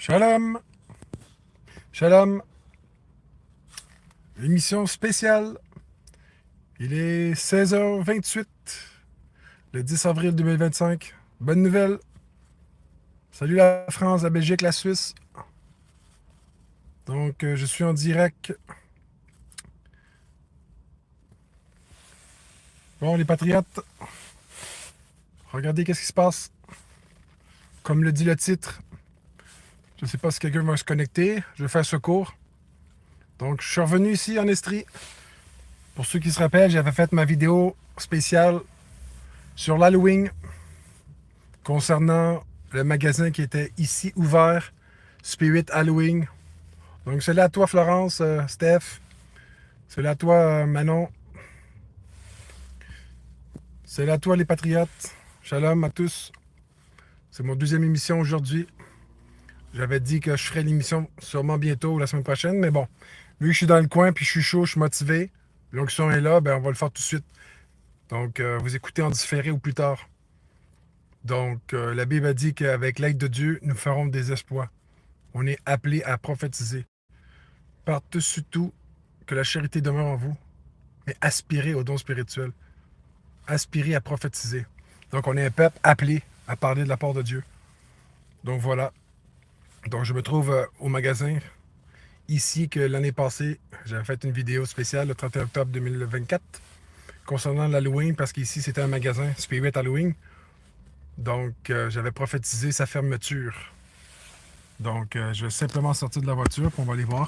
Shalom, shalom, émission spéciale. Il est 16h28, le 10 avril 2025. Bonne nouvelle. Salut la France, la Belgique, la Suisse. Donc, je suis en direct. Bon, les patriotes, regardez qu'est-ce qui se passe. Comme le dit le titre, je ne sais pas si quelqu'un va se connecter. Je vais faire secours. Donc, je suis revenu ici en Estrie. Pour ceux qui se rappellent, j'avais fait ma vidéo spéciale sur l'Halloween concernant le magasin qui était ici ouvert, Spirit Halloween. Donc, c'est là à toi, Florence, Steph. C'est là à toi, Manon. C'est là à toi, les patriotes. Shalom à tous. C'est mon deuxième émission aujourd'hui. J'avais dit que je ferais l'émission sûrement bientôt, la semaine prochaine, mais bon, vu que je suis dans le coin, puis je suis chaud, je suis motivé, l'onction est là, ben on va le faire tout de suite. Donc, vous écoutez en différé ou plus tard. Donc, la Bible a dit qu'avec l'aide de Dieu, nous ferons des exploits. On est appelé à prophétiser. Par-dessus tout, que la charité demeure en vous, mais aspirez aux dons spirituels. Aspirez à prophétiser. Donc, on est un peuple appelé à parler de la part de Dieu. Donc, voilà. Donc, je me trouve au magasin ici que l'année passée, j'avais fait une vidéo spéciale le 31 octobre 2024 concernant l'Halloween parce qu'ici, c'était un magasin Spirit Halloween. Donc, j'avais prophétisé sa fermeture. Donc, je vais simplement sortir de la voiture pour on va aller voir.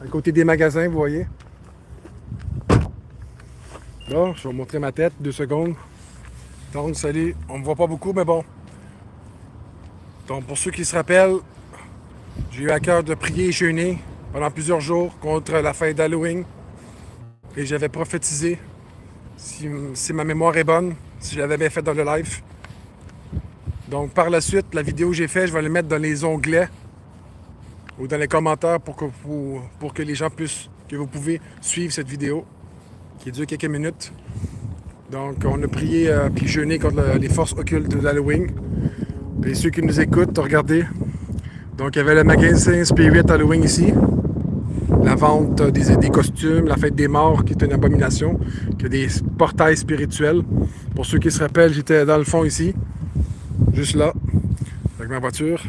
À côté des magasins, vous voyez. Bon, je vais vous montrer ma tête, 2 secondes. Donc, salut. On me voit pas beaucoup, mais bon. Donc, pour ceux qui se rappellent, j'ai eu à cœur de prier et jeûner pendant plusieurs jours contre la fête d'Halloween. Et j'avais prophétisé, si ma mémoire est bonne, si je l'avais bien fait dans le live. Donc, par la suite, la vidéo que j'ai faite, je vais la mettre dans les onglets ou dans les commentaires pour que les gens puissent, que vous pouvez suivre cette vidéo qui dure quelques minutes. Donc, on a prié puis jeûné contre les forces occultes de l'Halloween. Et ceux qui nous écoutent, regardez. Donc, il y avait le magasin Spirit Halloween ici. La vente des costumes, la fête des morts qui est une abomination, qui a des portails spirituels. Pour ceux qui se rappellent, j'étais dans le fond ici, juste là, avec ma voiture.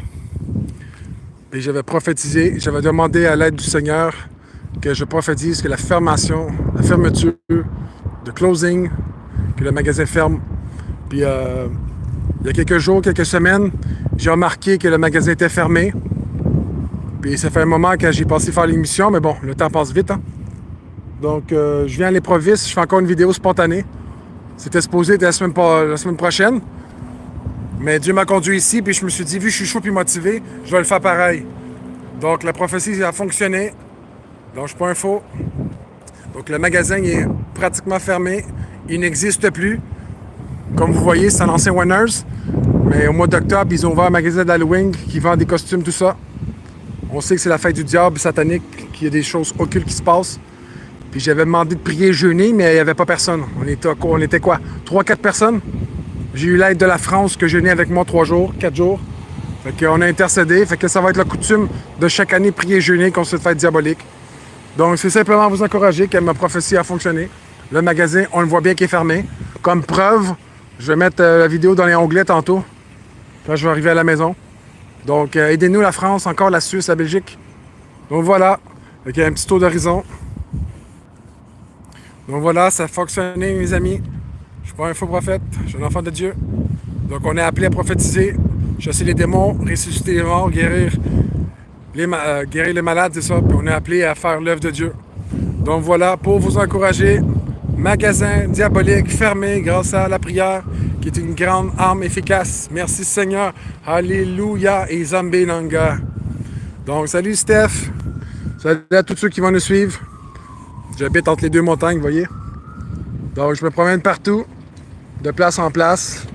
Et j'avais prophétisé, j'avais demandé à l'aide du Seigneur que je prophétise que la fermeture, de closing, que le magasin ferme. Puis il y a quelques jours, quelques semaines, j'ai remarqué que le magasin était fermé. Puis ça fait un moment que j'ai passé faire l'émission, mais bon, le temps passe vite. Hein? Donc, je viens à l'improviste, je fais encore une vidéo spontanée. C'était supposé être la semaine prochaine. Mais Dieu m'a conduit ici, puis je me suis dit, vu que je suis chaud et motivé, je vais le faire pareil. Donc, la prophétie a fonctionné. Donc, je ne suis pas un faux. Donc, le magasin est pratiquement fermé. Il n'existe plus. Comme vous voyez, c'est un ancien Winners. Mais au mois d'octobre, ils ont ouvert un magasin d'Halloween qui vend des costumes, tout ça. On sait que c'est la fête du diable satanique, qu'il y a des choses occultes qui se passent. Puis j'avais demandé de prier jeûner, mais il n'y avait pas personne. On était quoi? 3-4 personnes? J'ai eu l'aide de la France que jeûnait avec moi 3 jours, 4 jours. Fait qu'on a intercédé. Fait que ça va être la coutume de chaque année prier jeûner contre cette fête diabolique. Donc c'est simplement vous encourager que ma prophétie a fonctionné. Le magasin, on le voit bien qu'il est fermé. Comme preuve, je vais mettre la vidéo dans les onglets tantôt. Quand je vais arriver à la maison. Donc, aidez-nous la France, encore la Suisse, la Belgique. Donc voilà, avec un petit tour d'horizon. Donc voilà, ça a fonctionné, mes amis. Je ne suis pas un faux prophète, je suis un enfant de Dieu. Donc on est appelé à prophétiser, chasser les démons, ressusciter les morts, guérir les malades, c'est ça. Puis on est appelé à faire l'œuvre de Dieu. Donc voilà, pour vous encourager, magasin diabolique fermé grâce à la prière, qui est une grande arme efficace. Merci Seigneur. Alléluia et Zambenanga. Donc, salut Steph. Salut à tous ceux qui vont nous suivre. J'habite entre les 2 montagnes, vous voyez. Donc, je me promène partout, de place en place.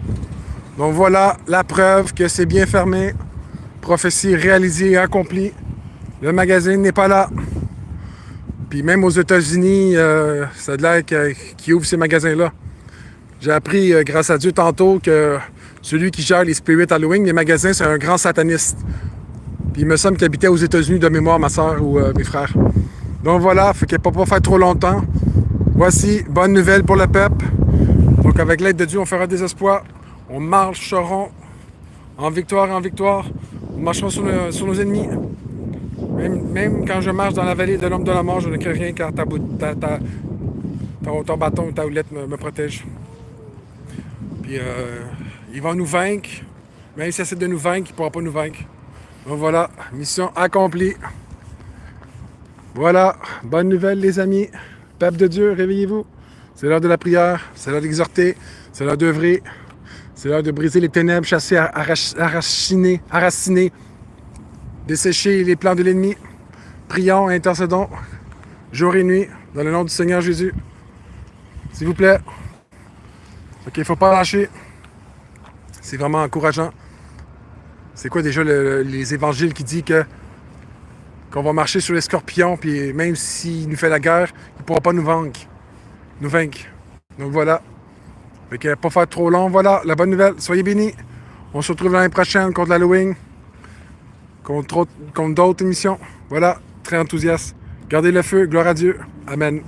Donc, voilà la preuve que c'est bien fermé. Prophétie réalisée et accomplie. Le magasin n'est pas là. Puis même aux États-Unis, ça a l'air qu'ils ouvrent ces magasins-là. J'ai appris, grâce à Dieu, tantôt que celui qui gère les Spirit Halloween, les magasins, c'est un grand sataniste. Puis il me semble qu'il habitait aux États-Unis de mémoire, ma soeur ou mes frères. Donc voilà, fait qu'il ne peut pas faire trop longtemps. Voici, bonne nouvelle pour le peuple. Donc avec l'aide de Dieu, on fera des espoirs. On marcheront en victoire en victoire. On marchera sur nos ennemis. Même quand je marche dans la vallée de l'ombre de la mort, je ne crains rien car ton bâton ou ta houlette me protège. Puis il va nous vaincre. Même s'il essaie de nous vaincre, il ne pourra pas nous vaincre. Donc voilà, mission accomplie. Voilà, bonne nouvelle les amis. Peuple de Dieu, réveillez-vous. C'est l'heure de la prière, c'est l'heure d'exhorter, c'est l'heure d'œuvrer, c'est l'heure de briser les ténèbres, chasser, arraciner, dessécher les plans de l'ennemi. Prions et intercédons jour et nuit dans le nom du Seigneur Jésus. S'il vous plaît. OK, il ne faut pas lâcher. C'est vraiment encourageant. C'est quoi déjà les évangiles qui disent qu'on va marcher sur les scorpions, puis même s'il nous fait la guerre, il ne pourra pas nous vaincre. Donc voilà. Fait que pas faire trop long. Voilà, la bonne nouvelle. Soyez bénis. On se retrouve l'année prochaine contre l'Halloween, contre d'autres émissions. Voilà, très enthousiaste. Gardez le feu. Gloire à Dieu. Amen.